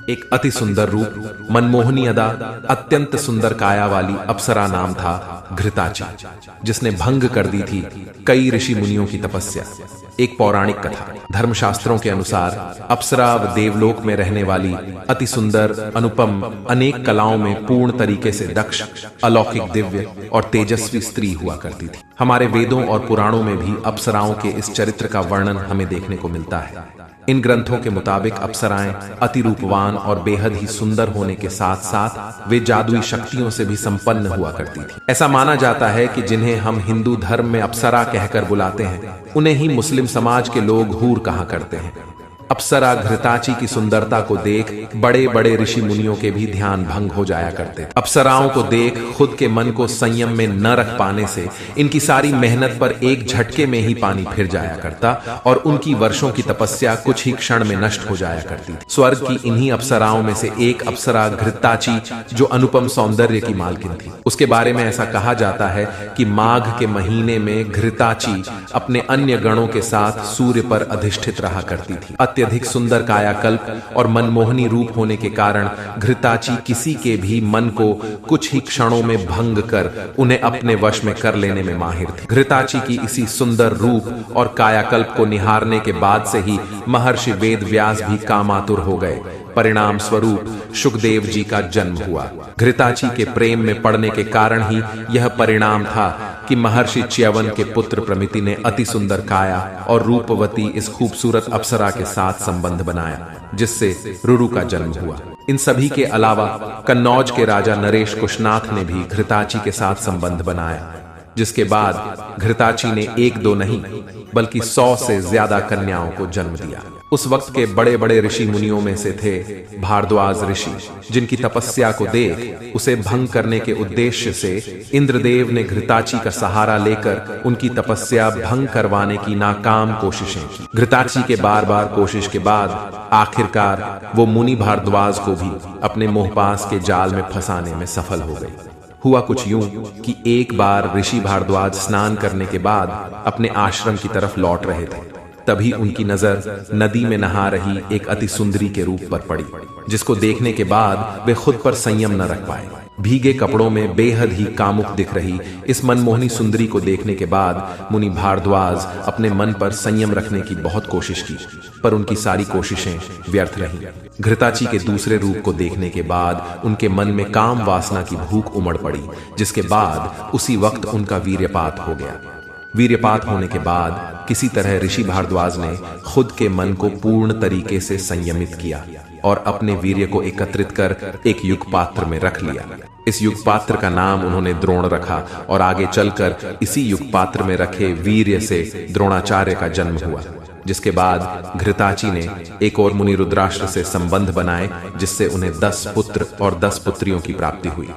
एक अति सुंदर रूप, मनमोहनी अदा, अत्यंत सुंदर काया वाली अप्सरा नाम था घृताची, जिसने भंग कर दी थी कई ऋषि मुनियों की तपस्या। एक पौराणिक कथा, धर्मशास्त्रों के अनुसार अप्सरा व देवलोक में रहने वाली अति सुंदर, अनुपम, अनेक कलाओं में पूर्ण तरीके से दक्ष, अलौकिक, दिव्य और तेजस्वी स्त्री हुआ करती थी। हमारे वेदों और पुराणों में भी अप्सराओं के इस चरित्र का वर्णन हमें देखने को मिलता है। इन ग्रंथों के मुताबिक अप्सराएं अति रूपवान और बेहद ही सुंदर होने के साथ साथ वे जादुई शक्तियों से भी संपन्न हुआ करती थी। ऐसा माना जाता है कि जिन्हें हम हिंदू धर्म में अप्सरा कहकर बुलाते हैं, उन्हें ही मुस्लिम समाज के लोग हूर कहा करते हैं। अप्सरा घृताची की सुंदरता को देख बड़े बड़े ऋषि मुनियों के भी ध्यान भंग हो जाया करते थे। अप्सराओं को देख खुद के मन को संयम में न रख पाने से इनकी सारी मेहनत पर एक झटके में ही पानी फिर जाया करता और उनकी वर्षों की तपस्या कुछ ही क्षण में नष्ट हो जाया करती थी। स्वर्ग की इन्हीं अप्सराओं में से एक अप्सरा घृताची, जो अनुपम सौंदर्य की मालकिन थी, उसके बारे में ऐसा कहा जाता है कि माघ के महीने में घृताची अपने अन्य गणों के साथ सूर्य पर अधिष्ठित रहा करती थी। अत्यधिक सुंदर कायाकल्प और मनमोहनी रूप होने के कारण घृताची किसी के भी मन को कुछ ही क्षणों में भंग कर उन्हें अपने वश में कर लेने में माहिर थी। घृताची की इसी सुंदर रूप और कायाकल्प को निहारने के बाद से ही महर्षि वेद व्यास भी कामातुर हो गए। परिणाम स्वरूप शुकदेव जी का जन्म हुआ। घृताची के प्रेम में पड़ने के कारण ही यह परिणाम था कि महर्षि च्यवन के पुत्र प्रमिति ने अति सुंदर काया और रूपवती इस खूबसूरत अप्सरा के साथ संबंध बनाया, जिससे रुरु का जन्म हुआ। इन सभी के अलावा कन्नौज के राजा नरेश कुशनाथ ने भी घृताची के साथ संबंध बनाया, जिसके बाद घृताची ने एक दो नहीं बल्कि 100 से ज्यादा कन्याओं को जन्म दिया। उस वक्त के बड़े बड़े ऋषि मुनियों में से थे भारद्वाज ऋषि, जिनकी तपस्या को देख उसे भंग करने के उद्देश्य से इंद्रदेव ने घृताची का सहारा लेकर उनकी तपस्या भंग करवाने की नाकाम कोशिशें की। घृताची के बार बार कोशिश के बाद आखिरकार वो मुनि भारद्वाज को भी अपने मोहपास के जाल में फंसाने में सफल हो गई। हुआ कुछ यूं कि एक बार ऋषि भारद्वाज स्नान करने के बाद अपने आश्रम की तरफ लौट रहे थे। तभी उनकी नजर नदी में नहा रही एक अति सुंदरी के रूप पर पड़ी, जिसको देखने के बाद वे खुद पर संयम न रख पाए। भीगे कपड़ों में बेहद ही कामुक दिख रही इस मनमोहनी सुंदरी को देखने के बाद मुनि भारद्वाज अपने मन पर संयम रखने की बहुत कोशिश की, पर उनकी सारी कोशिशें व्यर्थ रहीं। घृताची के दूसरे रूप को देखने के बाद उनके मन में काम वासना की भूख उमड़ पड़ी, जिसके बाद उसी वक्त उनका वीर्यपात हो गया। वीर्यपात होने के बाद किसी तरह ऋषि भारद्वाज ने खुद के मन को पूर्ण तरीके से संयमित किया और अपने वीर्य को एकत्रित कर एक युग पात्र में रख लिया। इस युग पात्र का नाम उन्होंने द्रोण रखा और आगे चलकर इसी युग पात्र में रखे वीर्य से द्रोणाचार्य का जन्म हुआ, जिसके बाद घृताची ने एक और मुनि रुद्राष्ट्र से संबंध बनाए, जिससे उन्हें 10 पुत्र और 10 पुत्रियों की प्राप्ति हुई।